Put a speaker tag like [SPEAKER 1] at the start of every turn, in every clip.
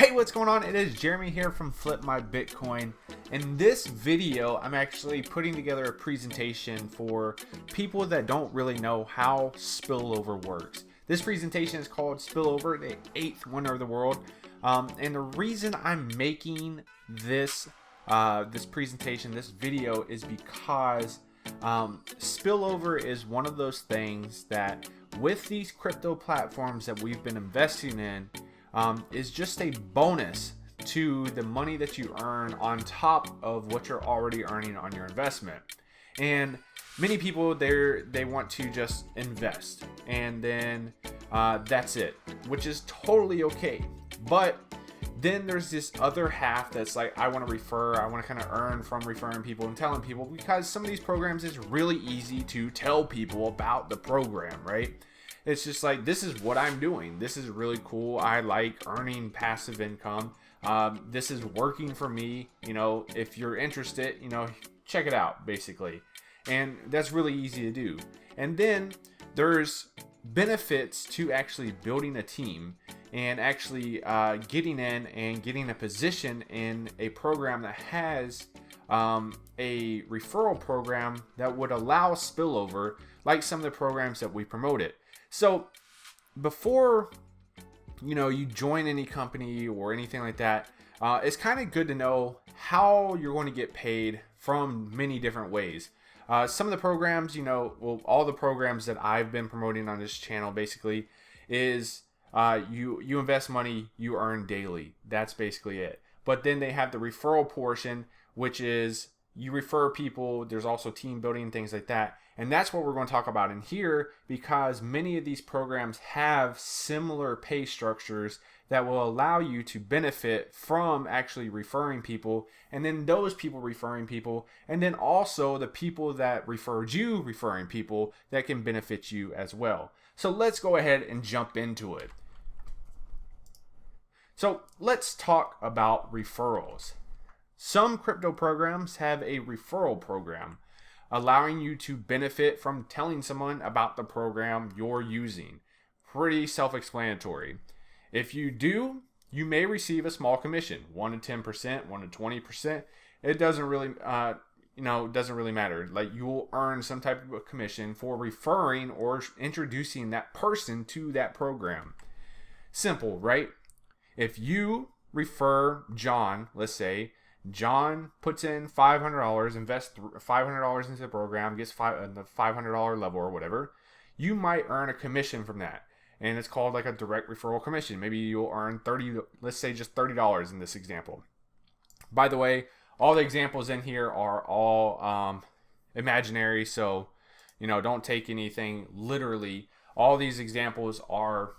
[SPEAKER 1] Hey, what's going on? It is Jeremy here from Flip My Bitcoin. In this video, I'm actually putting together a presentation for people that don't really know how spillover works. This presentation is called Spillover, the 8th wonder of the world. And the reason I'm making this presentation, this video, is because spillover is one of those things that with these crypto platforms that we've been investing in, is just a bonus to the money that you earn on top of what you're already earning on your investment. And many people they want to just invest and then that's it, which is totally okay. But then there's this other half that's like, I want to refer, I want to kind of earn from referring people and telling people, because some of these programs is really easy to tell people about the program, right? It's just like, this is what I'm doing. This is really cool. I like earning passive income. This is working for me. You know, if you're interested, check it out, basically. And that's really easy to do. And then there's benefits to actually building a team and actually getting in and getting a position in a program that has a referral program that would allow spillover, like some of the programs that we promoted. So before you join any company or anything like that, it's kind of good to know how you're going to get paid from many different ways. Some of the programs, all the programs that I've been promoting on this channel basically is you invest money, you earn daily. That's basically it. But then they have the referral portion, which is you refer people. There's also team building, things like that. And that's what we're going to talk about in here, because many of these programs have similar pay structures that will allow you to benefit from actually referring people, and then those people referring people, and then also the people that referred you referring people that can benefit you as well. So let's go ahead and jump into it. So let's talk about referrals. Some crypto programs have a referral program, allowing you to benefit from telling someone about the program you're using. Pretty self-explanatory. If you do, you may receive a small commission, 1 to 10%, 1 to 20%. It doesn't really, doesn't really matter. Like, you will earn some type of commission for referring or introducing that person to that program. Simple, right? If you refer John, let's say, John puts in $500, invests $500 into the program, gets the $500 level or whatever, you might earn a commission from that. And it's called like a direct referral commission. Maybe you'll earn let's say just $30 in this example. By the way, all the examples in here are all imaginary, so don't take anything literally. All these examples are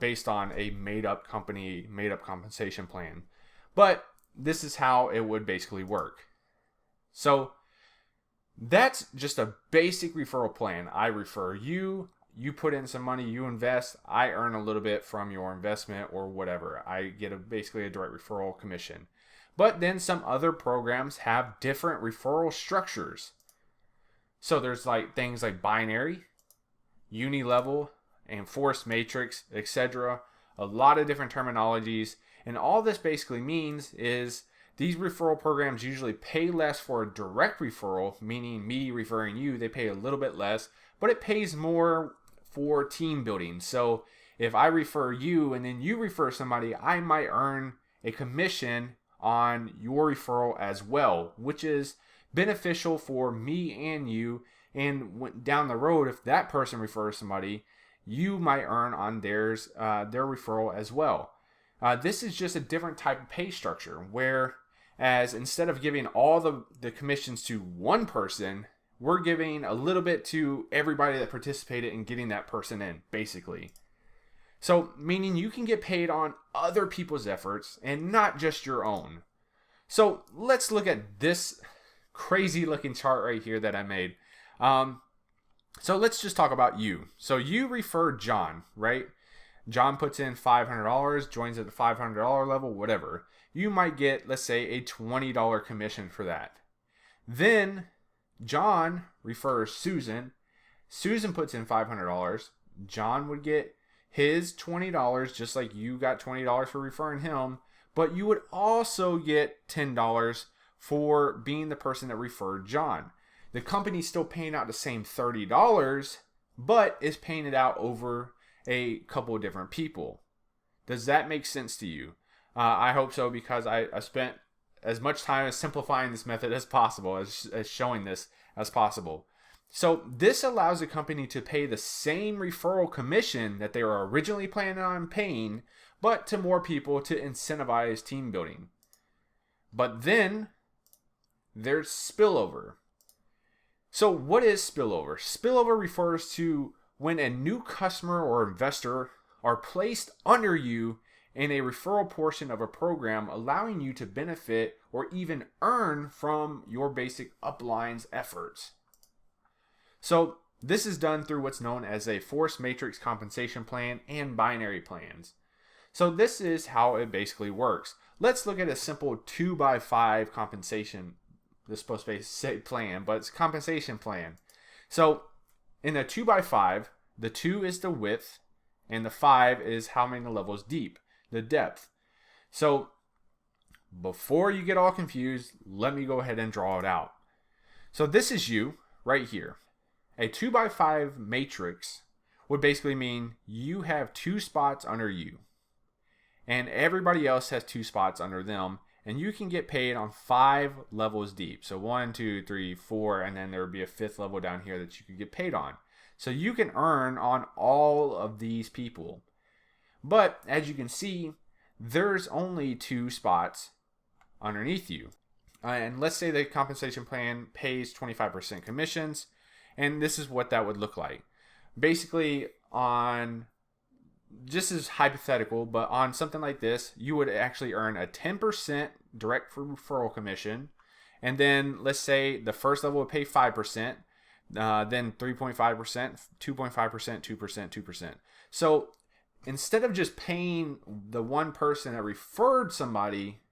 [SPEAKER 1] based on a made-up company, made-up compensation plan. But this is how it would basically work. So that's just a basic referral plan. I refer you, you put in some money, you invest, I earn a little bit from your investment or whatever. I get basically a direct referral commission. But then some other programs have different referral structures. So there's like things like binary, uni-level, and force matrix, etc. A lot of different terminologies. And all this basically means is these referral programs usually pay less for a direct referral, meaning me referring you, they pay a little bit less, but it pays more for team building. So if I refer you and then you refer somebody, I might earn a commission on your referral as well, which is beneficial for me and you. And down the road, if that person refers somebody, you might earn on their referral as well. This is just a different type of pay structure, whereas instead of giving all the commissions to one person, we're giving a little bit to everybody that participated in getting that person in, basically. So, meaning you can get paid on other people's efforts and not just your own. So, let's look at this crazy looking chart right here that I made. So let's just talk about you. So you refer John, right? John puts in $500, joins at the $500 level, whatever. You might get, let's say, a $20 commission for that. Then John refers Susan. Susan puts in $500. John would get his $20, just like you got $20 for referring him. but you would also get $10 for being the person that referred John. The company's still paying out the same $30, but is paying it out over a couple of different people. Does that make sense to you? I hope so, because I spent as much time as simplifying this method as possible, as showing this as possible. So this allows the company to pay the same referral commission that they were originally planning on paying, but to more people to incentivize team building. But then there's spillover. So what is spillover? Spillover refers to when a new customer or investor are placed under you in a referral portion of a program, allowing you to benefit or even earn from your basic upline's efforts. So this is done through what's known as a force matrix compensation plan and binary plans. So this is how it basically works. Let's look at a simple 2x5 compensation. This is supposed to be a plan, but it's a compensation plan. So in a 2x5, the 2 is the width and the 5 is how many levels deep, the depth. So before you get all confused, let me go ahead and draw it out. So this is you right here. A 2x5 matrix would basically mean you have 2 spots under you, and everybody else has 2 spots under them, and you can get paid on 5 levels deep. So 1, 2, 3, 4, and then there would be a 5th level down here that you could get paid on. So you can earn on all of these people. But as you can see, there's only 2 spots underneath you. And let's say the compensation plan pays 25% commissions, and this is what that would look like. Basically, on, just as hypothetical, but on something like this, you would actually earn a 10% direct referral commission. And then let's say the first level would pay 5%, then 3.5%, 2.5%, 2%, 2%. So instead of just paying the one person that referred somebody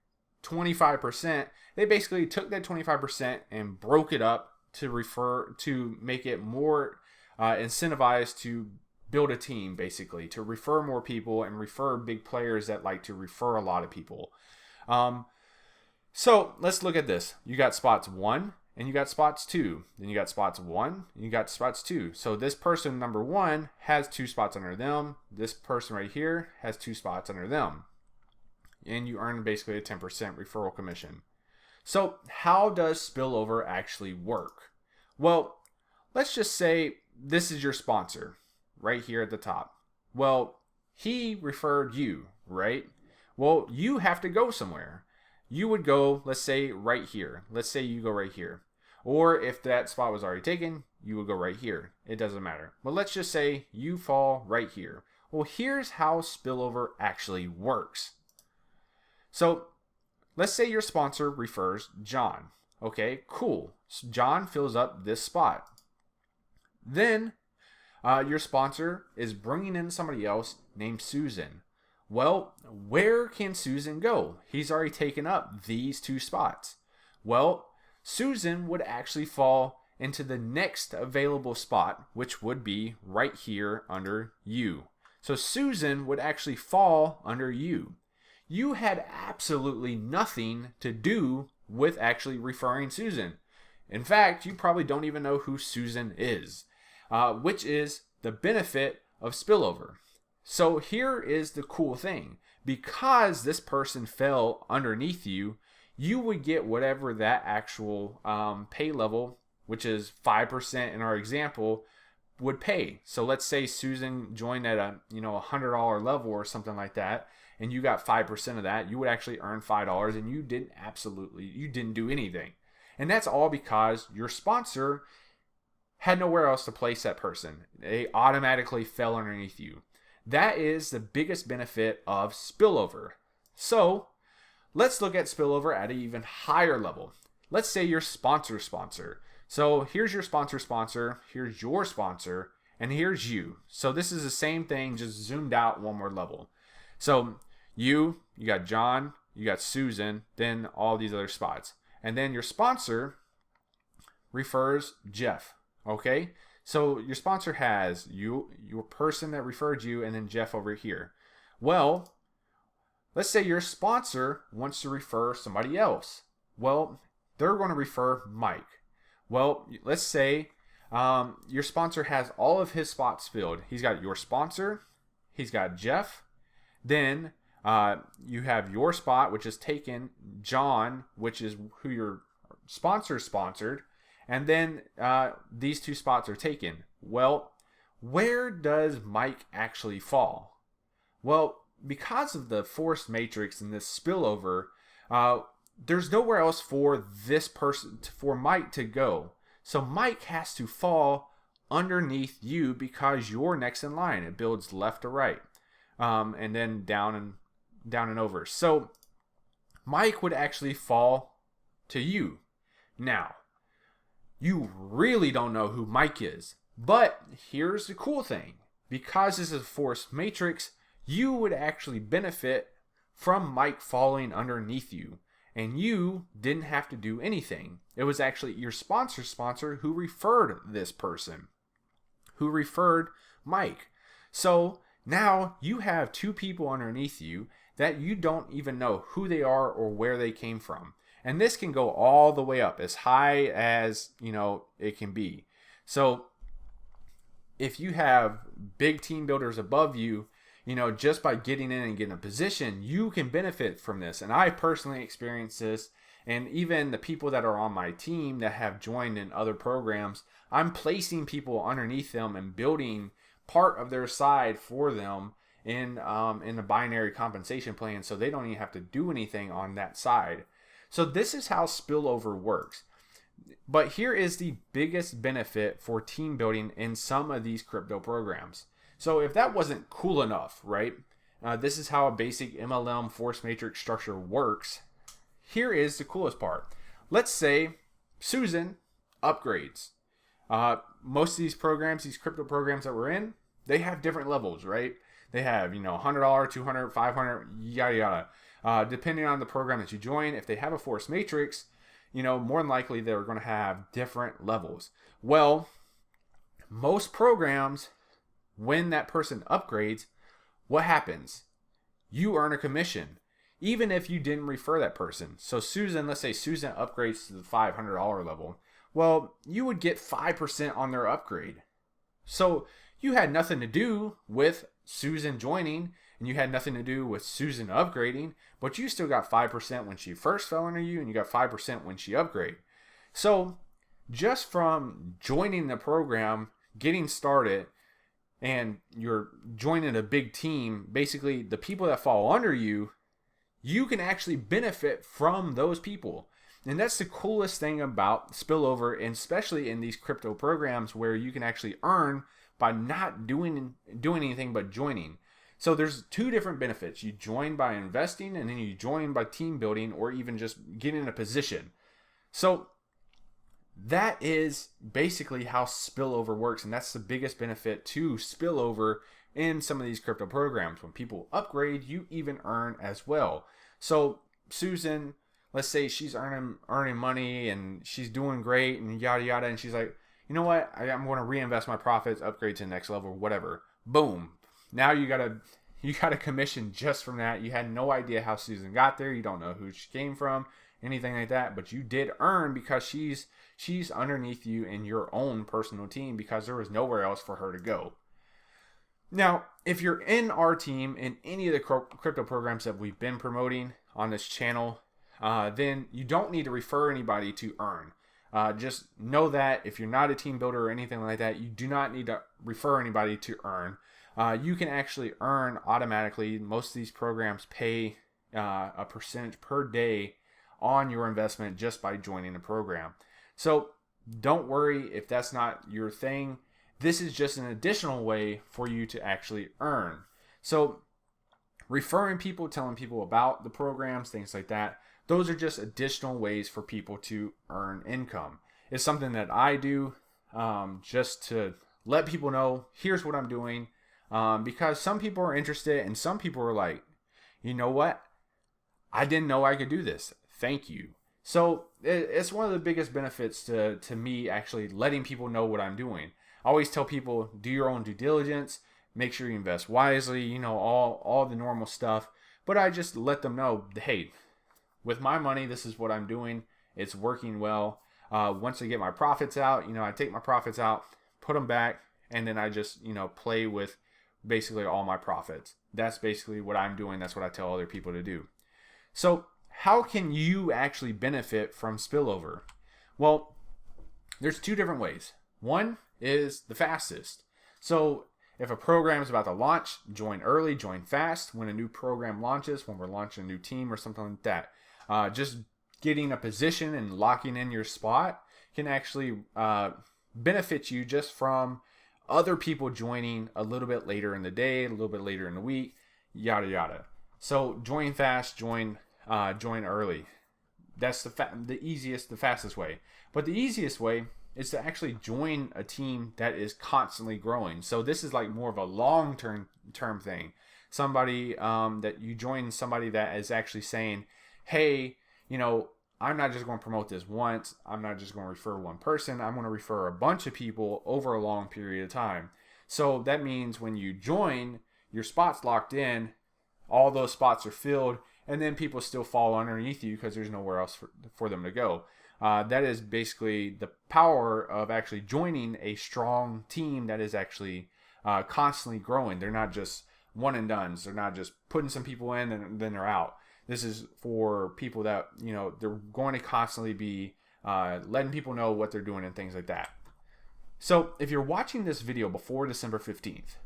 [SPEAKER 1] 25%, they basically took that 25% and broke it up to make it more incentivized to build a team, basically, to refer more people and refer big players that like to refer a lot of people. So let's look at this. You got spots 1 and you got spots 2. Then you got spots 1 and you got spots 2. So this person, number 1, has 2 spots under them. This person right here has 2 spots under them. And you earn basically a 10% referral commission. So how does spillover actually work? Well, let's just say this is your sponsor right here at the top. Well, he referred you, right? Well, you have to go somewhere. You would go, let's say, right here. Let's say you go right here. Or if that spot was already taken, you would go right here. It doesn't matter. But let's just say you fall right here. Well, here's how spillover actually works. So let's say your sponsor refers John. Okay, cool. So John fills up this spot. Then your sponsor is bringing in somebody else named Susan. Well, where can Susan go? He's already taken up these 2 spots. Well, Susan would actually fall into the next available spot, which would be right here under you. So Susan would actually fall under you. You had absolutely nothing to do with actually referring Susan. In fact, you probably don't even know who Susan is, which is the benefit of spillover. So here is the cool thing. Because this person fell underneath you, you would get whatever that actual pay level, which is 5% in our example, would pay. So let's say Susan joined at a $100 level or something like that, and you got 5% of that, you would actually earn $5, and you didn't do anything. And that's all because your sponsor had nowhere else to place that person. They automatically fell underneath you. That is the biggest benefit of spillover. So let's look at spillover at an even higher level. Let's say your sponsor. So here's your sponsor, here's your sponsor, and here's you. So this is the same thing, just zoomed out one more level. So you got John, you got Susan, then all these other spots. And then your sponsor refers Jeff, okay? So your sponsor has you, your person that referred you, and then Jeff over here. Well, let's say your sponsor wants to refer somebody else. Well, they're going to refer Mike. Well, let's say your sponsor has all of his spots filled. He's got your sponsor, he's got Jeff, then you have your spot, which is taken, John, which is who your sponsor sponsored, and then these two spots are taken. Well, where does Mike actually fall? Well, because of the forced matrix and this spillover, there's nowhere else for this person, for Mike to go. So Mike has to fall underneath you because you're next in line. It builds left to right, and then down and over. So Mike would actually fall to you. Now, you really don't know who Mike is. But here's the cool thing. Because this is a forced matrix, you would actually benefit from Mike falling underneath you. And you didn't have to do anything. It was actually your sponsor who referred this person, who referred Mike. So now you have two people underneath you that you don't even know who they are or where they came from. And this can go all the way up, as high as, it can be. So if you have big team builders above you, just by getting in and getting a position, you can benefit from this. And I personally experienced this. And even the people that are on my team that have joined in other programs, I'm placing people underneath them and building part of their side for them in the binary compensation plan, so they don't even have to do anything on that side. So this is how spillover works. But here is the biggest benefit for team building in some of these crypto programs. So if that wasn't cool enough, right? This is how a basic MLM force matrix structure works. Here is the coolest part. Let's say Susan upgrades. Most of these programs, these crypto programs that we're in, they have different levels, right? They have, $100, $200, $500, yada yada. Depending on the program that you join, if they have a force matrix, more than likely they're going to have different levels. Well, most programs, when that person upgrades, what happens? You earn a commission, even if you didn't refer that person. So Susan, let's say Susan upgrades to the $500 level. Well, you would get 5% on their upgrade. So you had nothing to do with Susan joining, and you had nothing to do with Susan upgrading, but you still got 5% when she first fell under you, and you got 5% when she upgraded. So just from joining the program, getting started, and you're joining a big team, basically the people that fall under you, you can actually benefit from those people. And that's the coolest thing about spillover, and especially in these crypto programs where you can actually earn by not doing anything but joining. So there's two different benefits. You join by investing, and then you join by team building, or even just getting in a position. So that is basically how spillover works, and that's the biggest benefit to spillover in some of these crypto programs. When people upgrade, you even earn as well. So Susan, let's say she's earning money and she's doing great and yada yada, and she's like, you know what, I'm going to reinvest my profits, upgrade to the next level, whatever. Boom. Now you got a commission just from that. You had no idea how Susan got there. You don't know who she came from, anything like that, but you did earn because she's underneath you in your own personal team, because there was nowhere else for her to go. Now, if you're in our team in any of the crypto programs that we've been promoting on this channel, then you don't need to refer anybody to earn. Just know that if you're not a team builder or anything like that, you do not need to refer anybody to earn. You can actually earn automatically. Most of these programs pay a percentage per day on your investment just by joining the program. So don't worry if that's not your thing. This is just an additional way for you to actually earn. So referring people, telling people about the programs, things like that, those are just additional ways for people to earn income. It's something that I do just to let people know, here's what I'm doing. Because some people are interested, and some people are like, you know what? I didn't know I could do this. Thank you. So it's one of the biggest benefits to me actually letting people know what I'm doing. I always tell people, do your own due diligence, make sure you invest wisely, all the normal stuff. but I just let them know, hey, with my money, this is what I'm doing. It's working well. Once I get my profits out, I take my profits out, put them back, and then I just, play with basically all my profits. That's basically what I'm doing. That's what I tell other people to do. So how can you actually benefit from spillover? Well, there's two different ways. One is the fastest. So if a program is about to launch, join early, join fast. When a new program launches, when we're launching a new team or something like that, just getting a position and locking in your spot can actually benefit you just from other people joining a little bit later in the day, a little bit later in the week, yada yada. So join fast, join early. That's the easiest, the fastest way. But the easiest way is to actually join a team that is constantly growing. So this is like more of a long-term thing. Somebody that you join somebody that is actually saying, hey, I'm not just going to promote this once. I'm not just going to refer one person. I'm going to refer a bunch of people over a long period of time. So that means when you join, your spot's locked in, all those spots are filled, and then people still fall underneath you because there's nowhere else for them to go. That is basically the power of actually joining a strong team that is actually constantly growing. They're not just one and dones. They're not just putting some people in and then they're out. This is for people that, they're going to constantly be letting people know what they're doing and things like that. So if you're watching this video before December 15th,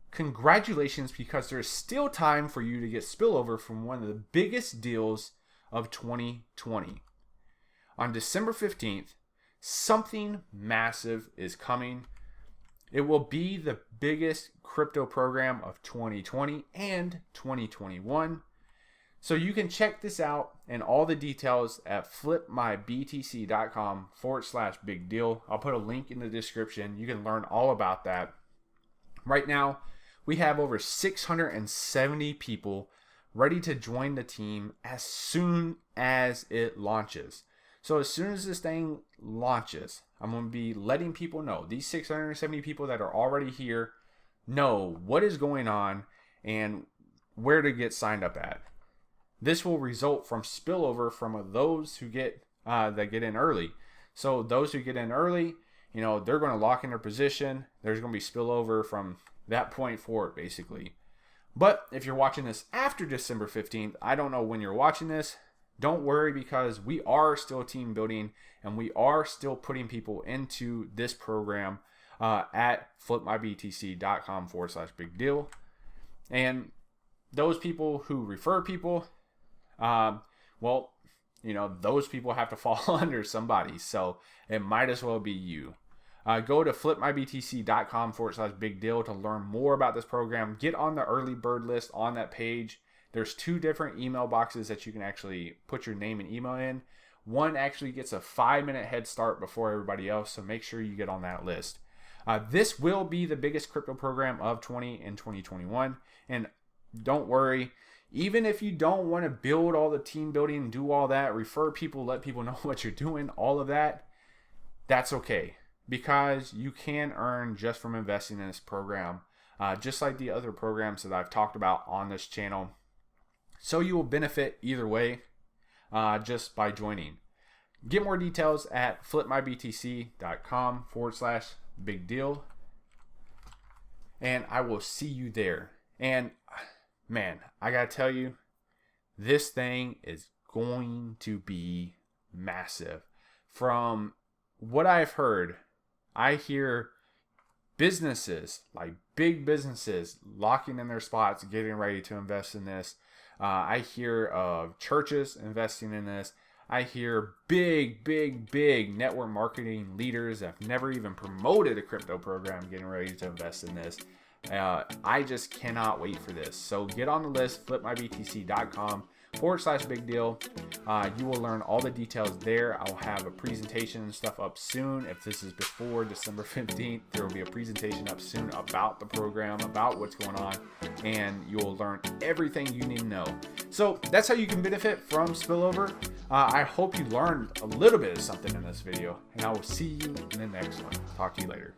[SPEAKER 1] congratulations, because there's still time for you to get spillover from one of the biggest deals of 2020. On December 15th, something massive is coming. It will be the biggest crypto program of 2020 and 2021. So you can check this out and all the details at flipmybtc.com/big deal. I'll put a link in the description. You can learn all about that. Right now, we have over 670 people ready to join the team as soon as it launches. So as soon as this thing launches, I'm going to be letting people know, these 670 people that are already here, know what is going on and where to get signed up at. This will result from spillover from those who get that get in early. So those who get in early, they're going to lock in their position. There's going to be spillover from that point forward, basically. But if you're watching this after December 15th, I don't know when you're watching this. Don't worry, because we are still team building and we are still putting people into this program at flipmybtc.com/big deal. And those people who refer people, those people have to fall under somebody. So it might as well be you. Go to flipmybtc.com/big deal to learn more about this program. Get on the early bird list on that page. There's 2 different email boxes that you can actually put your name and email in. One actually gets a 5-minute head start before everybody else, so make sure you get on that list. This will be the biggest crypto program of 2021. And don't worry, even if you don't want to build all the team building and do all that, refer people, let people know what you're doing, all of that, that's okay. Because you can earn just from investing in this program, just like the other programs that I've talked about on this channel. So you will benefit either way just by joining. Get more details at flipmybtc.com/big deal. And I will see you there. And man, I got to tell you, this thing is going to be massive. From what I've heard, I hear businesses, like big businesses, locking in their spots, getting ready to invest in this. I hear of churches investing in this. I hear big network marketing leaders that have never even promoted a crypto program getting ready to invest in this. I just cannot wait for this. So get on the list, flipmybtc.com/big deal. You will learn all the details there. I'll have a presentation and stuff up soon. If this is before December 15th, there will be a presentation up soon about the program, about what's going on, and you'll learn everything you need to know. So that's how you can benefit from spillover. I hope you learned a little bit of something in this video, and I will see you in the next one. Talk to you later.